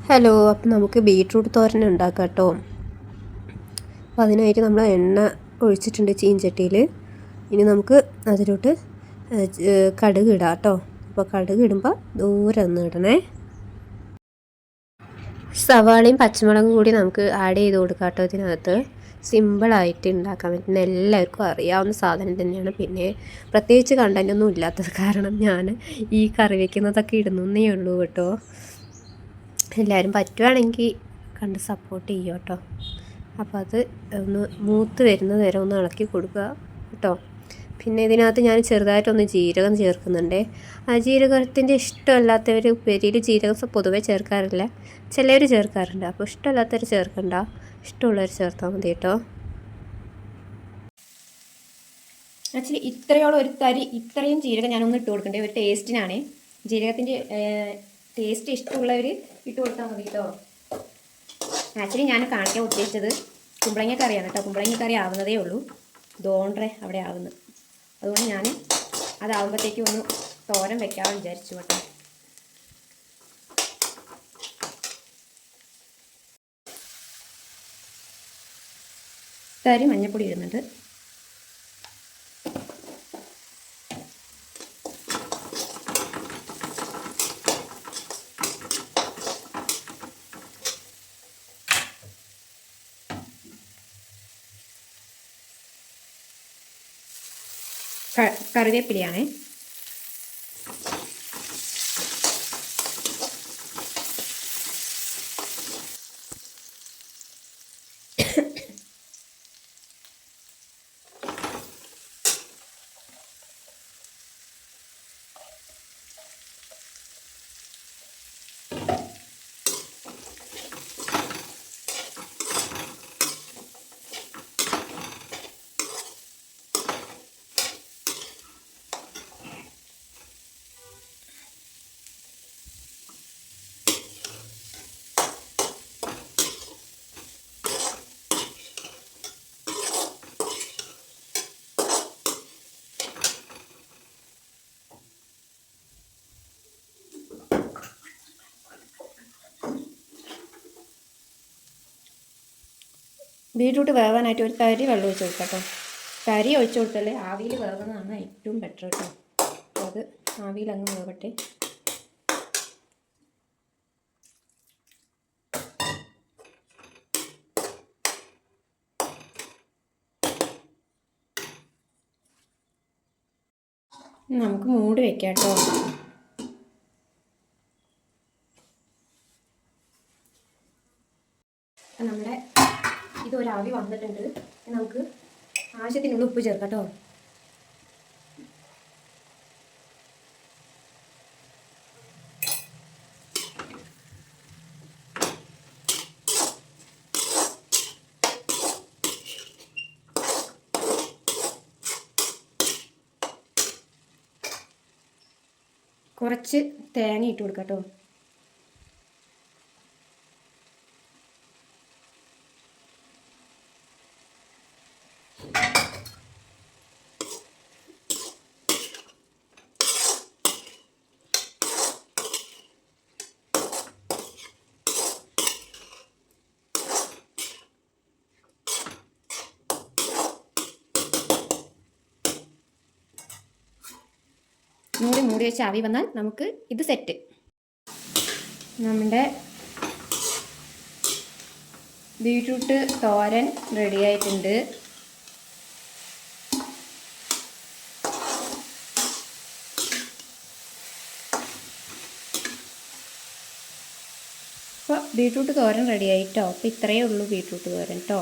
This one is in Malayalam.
ഹലോ, അപ്പം നമുക്ക് ബീട്രൂട്ട് തോരൻ ഉണ്ടാക്കാം കേട്ടോ. അപ്പോൾ അതിനായിട്ട് നമ്മൾ എണ്ണ ഒഴിച്ചിട്ടുണ്ട് ചീഞ്ചട്ടിയിൽ. ഇനി നമുക്ക് അതിലോട്ട് കടുക് ഇടാം കേട്ടോ. അപ്പോൾ കടുക് ഇടുമ്പോൾ ദൂരെ ഒന്ന് ഇടണേ. സവാളയും പച്ചമുളകും കൂടി നമുക്ക് ആഡ് ചെയ്ത് കൊടുക്കാം കേട്ടോ. ഇതിനകത്ത് സിമ്പിളായിട്ട് ഉണ്ടാക്കാൻ പറ്റുന്ന എല്ലാവർക്കും അറിയാവുന്ന സാധനം തന്നെയാണ്. പിന്നെ പ്രത്യേകിച്ച് കണ്ടൻറ്റൊന്നും ഇല്ലാത്തത് കാരണം ഞാൻ ഈ കറി വയ്ക്കുന്നതൊക്കെ ഇടുന്നേ ഉള്ളൂ കേട്ടോ. എല്ലാവരും പറ്റുവാണെങ്കിൽ കണ്ട് സപ്പോർട്ട് ചെയ്യുക കേട്ടോ. അപ്പോൾ അത് ഒന്ന് മൂത്ത് വരുന്നത് വരെ ഒന്ന് ഇളക്കി കൊടുക്കുക കേട്ടോ. പിന്നെ ഇതിനകത്ത് ഞാൻ ചെറുതായിട്ടൊന്ന് ജീരകം ചേർക്കുന്നുണ്ട്. ആ ജീരകത്തിൻ്റെ ഇഷ്ടമല്ലാത്തവർ ഉപ്പേരിയിൽ ജീരകം പൊതുവെ ചേർക്കാറില്ല, ചിലവർ ചേർക്കാറുണ്ട്. അപ്പോൾ ഇഷ്ടമല്ലാത്തവർ ചേർക്കണ്ട, ഇഷ്ടമുള്ളവർ ചേർത്താൽ മതി കേട്ടോ. ആക്ച്വലി ഇത്രയോളം ഇത്രയും ജീരകം ഞാനൊന്ന് ഇട്ട് കൊടുക്കണ്ടേ, ഒരു ടേസ്റ്റിനാണ്. ജീരകത്തിൻ്റെ ടേസ്റ്റ് ഇഷ്ടമുള്ളവർ ഇട്ട് കൊടുത്താൽ മതി കേട്ടോ. ആക്ച്വലി ഞാൻ കാണിക്കാൻ ഉദ്ദേശിച്ചത് കുമ്പളങ്ങ കറിയാണ് കേട്ടോ. കുമ്പളങ്ങ കറി ആവുന്നതേ ഉള്ളൂ, ദോണ്ടേ അവിടെ ആവുന്നത്. അതുകൊണ്ട് ഞാൻ അതാവുമ്പോഴത്തേക്കും ഒന്ന് തോരൻ വെക്കാമെന്ന് വിചാരിച്ചു കേട്ടോ. തരി മഞ്ഞപ്പൊടി ഇടുന്നുണ്ട്. കറിവേപ്പിലയാണ്. ബീട്രൂട്ട് വേവാനായിട്ട് ഒരു തരി വെള്ളം ഒഴിച്ച് കൊടുക്കാം കേട്ടോ. തരി ഒഴിച്ച് കൊടുത്താൽ ആവിയിൽ വേവുന്നതാണ് ഏറ്റവും ബെറ്റർ കേട്ടോ. അത് ആവിയിൽ അങ്ങ് വേവട്ടെ. നമുക്ക് മൂടി വെക്കാം കേട്ടോ. നമ്മുടെ ഇതൊരാവി വന്നിട്ടുണ്ട്. നമുക്ക് ആവശ്യത്തിനുള്ള ഉപ്പ് ചേർക്കാം കേട്ടോ. കുറച്ച് തേങ്ങ ഇട്ട് കൊടുക്കാം കേട്ടോ. മൂടി വെച്ച് ആവി വന്നാൽ നമുക്ക് ഇത് സെറ്റ്. നമ്മുടെ ബീട്രൂട്ട് തോരൻ റെഡി ആയിട്ടുണ്ട്. അപ്പോൾ ബീട്രൂട്ട് തോരൻ റെഡി ആയിട്ടോ. അപ്പോൾ ഇത്രയേ ഉള്ളൂ ബീട്രൂട്ട് തോരൻ കേട്ടോ.